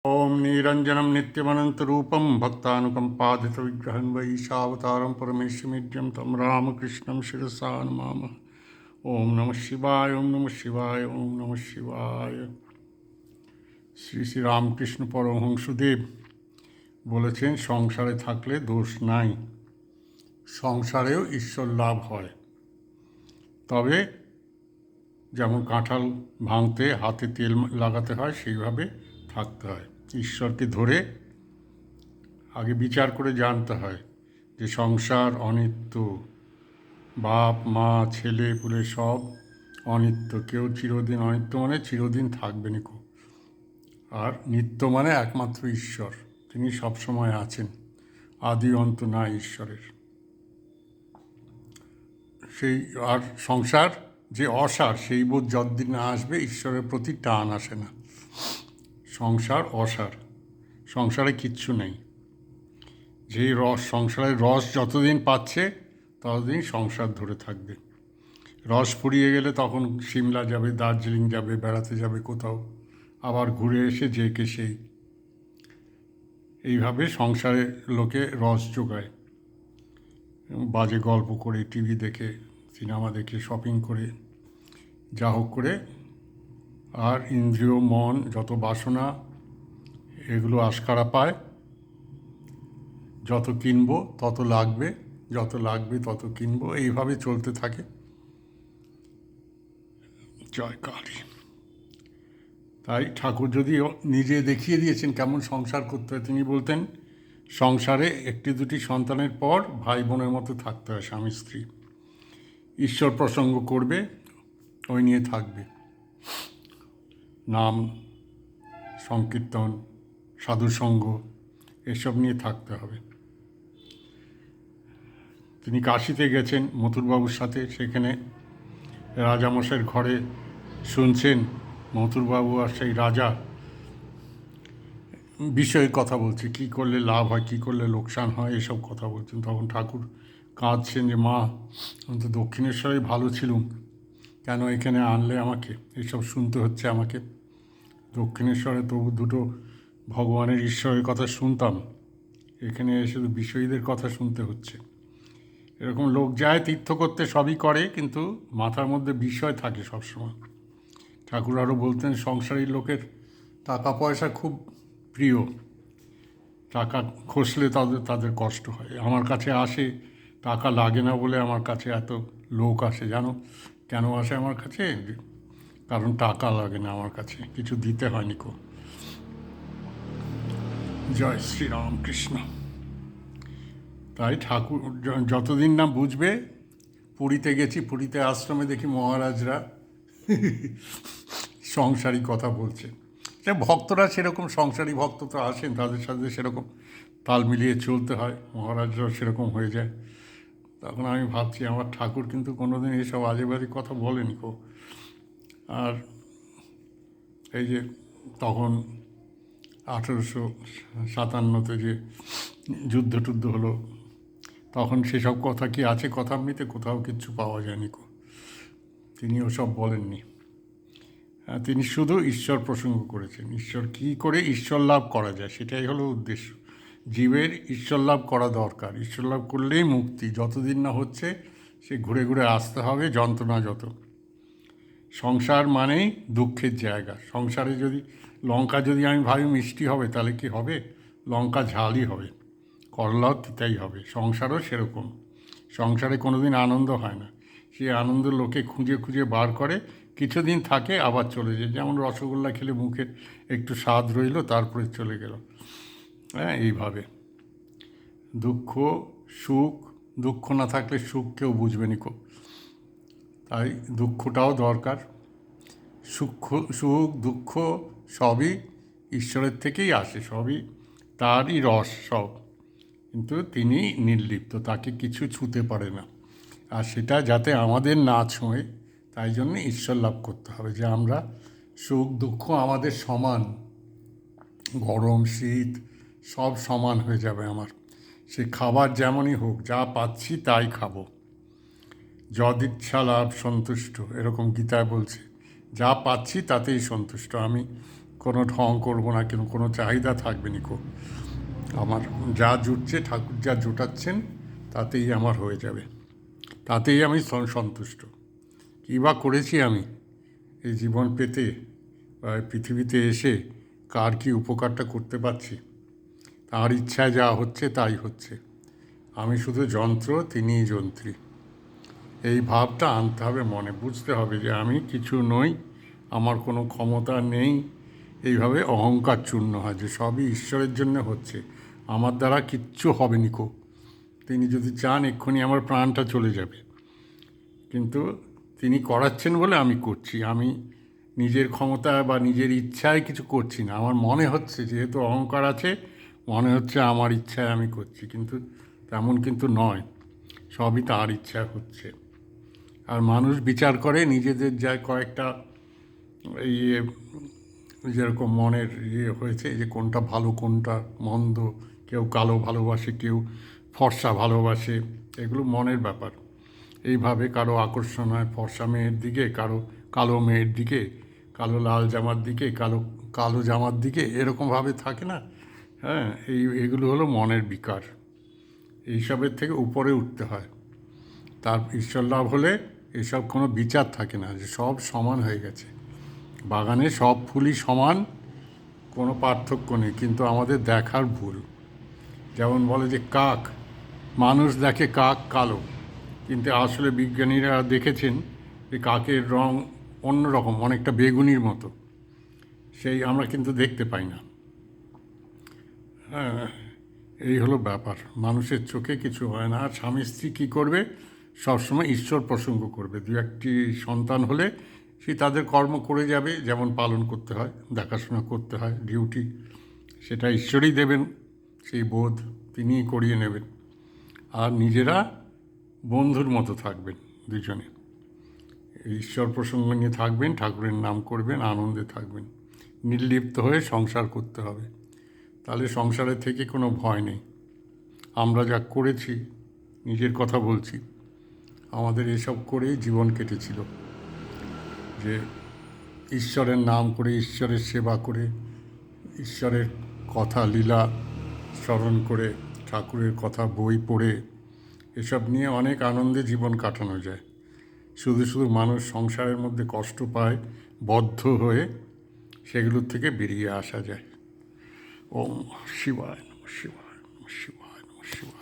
ओम निरंजनम नित्यमनंतरूपम भक्तानुकंपादितविग्रहं वैशावतारं परमेश्वरमिड्यं तं रामकृष्णं शिरसा नमामः। ओम नमः शिवाय, ओम नमः शिवाय, ओम नमः शिवाय। শ্রী শ্রী রামকৃষ্ণ পরমহংসদেব বলেছেন, সংসারে থাকলে দোষ নাই, সংসারেও ঈশ্বর লাভ হয়। তবে যেমন কাঁঠাল ভাঙতে হাতে তেল লাগাতে হয়, সেইভাবে থাকতে হয়। ঈশ্বরকে ধরে আগে বিচার করে জানতে হয় যে সংসার অনিত্য, বাপ মা ছেলে পুলে সব অনিত্য, কেউ চিরদিন অনিত্য মানে চিরদিন থাকবে না। আর নিত্য মানে একমাত্র ঈশ্বর, তিনি সবসময় আছেন, আদি অন্ত নাই ঈশ্বরের। সেই আর সংসার যে অসার, সেই বোধ যতদিন না আসবে ঈশ্বরের প্রতি টান আসে না। সংসার অসার, সংসারে কিচ্ছু নেই। যেই রস, সংসারের রস যতদিন পাচ্ছে ততদিন সংসার ধরে থাকবে। রস ফুরিয়ে গেলে তখন সিমলা যাবে, দার্জিলিং যাবে, বেড়াতে যাবে কোথাও, আবার ঘুরে এসে যে কে সেই। এইভাবে সংসারে লোকে রস জোগায়, বাজে গল্প করে, টিভি দেখে, সিনেমা দেখে, শপিং করে, যা হোক করে। আর ইন্দ্রিয় মন যত বাসনা এগুলো আশকারা পায়, যত কিনবো তত লাগবে, যত লাগবে তত কিনবো, এইভাবে চলতে থাকে। জয় কালী। তাই ঠাকুর যদি নিজে দেখিয়ে দিয়েছেন কেমন সংসার করতে হয়, তিনি বলতেন সংসারে একটি দুটি সন্তানের পর ভাই বোনের মতো থাকতে হয়, স্বামী স্ত্রী। ঈশ্বর প্রসঙ্গ করবে, ওই নিয়ে থাকবে, নাম সংকীর্তন সাধুসঙ্গ এসব নিয়ে থাকতে হবে। তিনি কাশিতে গেছেন মথুরবাবুর সাথে, সেখানে রাজামশাইয়ের ঘরে শুনছেন মথুরবাবু আর সেই রাজা বিষয়ে কথা বলছে, কী করলে লাভ হয়, কী করলে লোকসান হয়, এসব কথা বলছেন। তখন ঠাকুর কাঁদছেন যে মা, আমি তো দক্ষিণেশ্বরেই ভালো ছিলুম, কেন এখানে আনলে আমাকে, এসব শুনতে হচ্ছে আমাকে। দক্ষিণেশ্বরে তবু দুটো ভগবানের ঈশ্বরের কথা শুনতাম, এখানে এসে বিষয়ীদের কথা শুনতে হচ্ছে। এরকম লোক যায় তীর্থ করতে, সবই করে, কিন্তু মাথার মধ্যে বিষয় থাকে সবসময়। ঠাকুর আরও বলতেন সংসারী লোকের টাকা পয়সা খুব প্রিয়, টাকা খসলে তাদের কষ্ট হয়। আমার কাছে আসে, টাকা লাগে না বলে আমার কাছে এত লোক আসে, জানো কেন আসে আমার কাছে? কারণ টাকা লাগে না আমার কাছে, কিছু দিতে হয়নি কো। জয় শ্রীরামকৃষ্ণ। তাই ঠাকুর যতদিন না বুঝবে, পুরীতে গেছি, পুরীতে আশ্রমে দেখি মহারাজরা সংসারী কথা বলছে। সে ভক্তরা সেরকম সংসারী ভক্ত তো আসেন, তাদের সাথে সেরকম তাল মিলিয়ে চলতে হয়, মহারাজরাও সেরকম হয়ে যায়। তখন আমি ভাবছি আমার ঠাকুর কিন্তু কোনোদিন এসব আজে বাজে কথা বলেনি কো। আর এই যে তখন 1857 যে যুদ্ধ টুদ্ধ হলো, তখন সেসব কথা কি আছে কথামৃতে? কোথাও কিচ্ছু পাওয়া যায়নি কো। তিনি ওসব বলেননি। তিনি শুধু ঈশ্বর প্রসঙ্গ করেছেন, ঈশ্বর কী করে ঈশ্বর লাভ করা যায় সেটাই হলো উদ্দেশ্য। জীবের ঈশ্বর লাভ করা দরকার, ঈশ্বর লাভ করলেই মুক্তি। যতদিন না হচ্ছে সে ঘুরে ঘুরে আসতে হবে, যন্ত্রণা যত। সংসার মানেই দুঃখের জায়গা। সংসারে যদি লঙ্কা যদি আমি ভাবি মিষ্টি হবে, তাহলে কি হবে? লঙ্কা ঝালই হবে, করলাও তিতাই হবে। সংসারও সেরকম, সংসারে কোনো দিন আনন্দ হয় না। সেই আনন্দ লোকে খুঁজে খুঁজে বার করে, কিছুদিন থাকে আবার চলে যায়। যেমন রসগোল্লা খেলে মুখে একটু স্বাদ রইল, তারপরে চলে গেল। হ্যাঁ, এইভাবে দুঃখ সুখ, দুঃখ না থাকলে সুখ কেউ বুঝবে নি কো। তাই দুঃখটাও দরকার। সুখ দুঃখ সবই ঈশ্বরের থেকেই আসে, সবই তারই রস সব। কিন্তু তিনি নির্লিপ্ত, তাকে কিছু ছুঁতে পারে না। আর সেটা যাতে আমাদের না ছোঁয়ে, তাই জন্য ঈশ্বর লাভ করতে হবে, যে আমরা সুখ দুঃখ আমাদের সমান, গরম শীত সব সমান হয়ে যাবে আমার। সে খাবার যেমনই হোক, যা পাচ্ছি তাই খাবো। যদিচ্ছা লাভ সন্তুষ্ট, এরকম গীতায় বলছে। যা পাচ্ছি তাতেই সন্তুষ্ট। আমি কোনো ঢং করবো না, কিন্তু কোনো চাহিদা থাকবে নিকো। আমার যা জুটছে, ঠাকুর যা জুটাচ্ছেন তাতেই আমার হয়ে যাবে, তাতেই আমি সন্তুষ্ট। কী বা করেছি আমি এই জীবন পেতে বা পৃথিবীতে এসে, কার কী উপকারটা করতে পারছি? তার ইচ্ছায় যা হচ্ছে তাই হচ্ছে। আমি শুধু যন্ত্র, তিনিই যন্ত্রী। এই ভাবটা আনতে হবে মনে, বুঝতে হবে যে আমি কিছু নই, আমার কোনো ক্ষমতা নেই। এইভাবে অহংকার চূর্ণ হয় যে সবই ঈশ্বরের জন্য হচ্ছে, আমার দ্বারা কিচ্ছু হবে নিকো। তিনি যদি চান এক্ষুনি আমার প্রাণটা চলে যাবে, কিন্তু তিনি করাচ্ছেন বলে আমি করছি। আমি নিজের ক্ষমতা বা নিজের ইচ্ছায় কিছু করছি না। আমার মনে হচ্ছে, যেহেতু অহংকার আছে, মনে হচ্ছে আমার ইচ্ছায় আমি করছি, কিন্তু তেমন কিন্তু নয়, সবই তার ইচ্ছা হচ্ছে। আর মানুষ বিচার করে নিজেদের যা কয়েকটা ইয়ে, যেরকম মনের ইয়ে হয়েছে যে কোনটা ভালো কোনটা মন্দ, কেউ কালো ভালোবাসে, কেউ ফর্সা ভালোবাসে, এগুলো মনের ব্যাপার। এইভাবে কারো আকর্ষণ হয় ফর্সা মেয়ের দিকে, কারো কালো মেয়ের দিকে, কালো লাল জামার দিকে, কালো কালো জামার দিকে, এরকমভাবে থাকে না? হ্যাঁ, এগুলো হলো মনের বিকার। এইসবের থেকে উপরে উঠতে হয়। তার ঈশ্বর লাভ হলে এসব কোনো বিচার থাকে না, যে সব সমান হয়ে গেছে, বাগানে সব ফুলই সমান, কোনো পার্থক্য নেই, কিন্তু আমাদের দেখার ভুল। যেমন বলে যে কাক, মানুষ দেখে কাক কালো, কিন্তু আসলে বিজ্ঞানীরা দেখেছেন যে কাকের রং অন্যরকম, অনেকটা বেগুনির মতো, সেই আমরা কিন্তু দেখতে পাই না। হ্যাঁ, এই হলো ব্যাপার। মানুষের চোখে কিছু হয় না। আর স্বামী স্ত্রী কী করবে? সবসময় ঈশ্বর প্রসঙ্গ করবে। দু একটি সন্তান হলে সে তাদের কর্ম করে যাবে, যেমন পালন করতে হয়, দেখাশোনা করতে হয়, ডিউটি, সেটা ঈশ্বরই দেবেন সেই বোধ, তিনিই করিয়ে নেবেন। আর নিজেরা বন্ধুর মতো থাকবেন দুজনে, ঈশ্বর প্রসঙ্গ নিয়ে থাকবেন, ঠাকুরের নাম করবেন, আনন্দে থাকবেন, নির্লিপ্ত হয়ে সংসার করতে হবে। তাহলে সংসারের থেকে কোনো ভয় নেই। আমরা যা করেছি, নিজের কথা বলছি, আমাদের এসব করেই জীবন কেটেছিল, যে ঈশ্বরের নাম করে, ঈশ্বরের সেবা করে, ঈশ্বরের কথা লীলা স্মরণ করে, ঠাকুরের কথা বই পড়ে, এসব নিয়ে অনেক আনন্দে জীবন কাটানো যায়। শুধু শুধু মানুষ সংসারের মধ্যে কষ্ট পায়, বদ্ধ হয়ে, সেগুলোর থেকে বেরিয়ে আসা যায়। ওম শিবায় নমঃ শিবায় নমঃ শিবায় নমঃ শিবায়।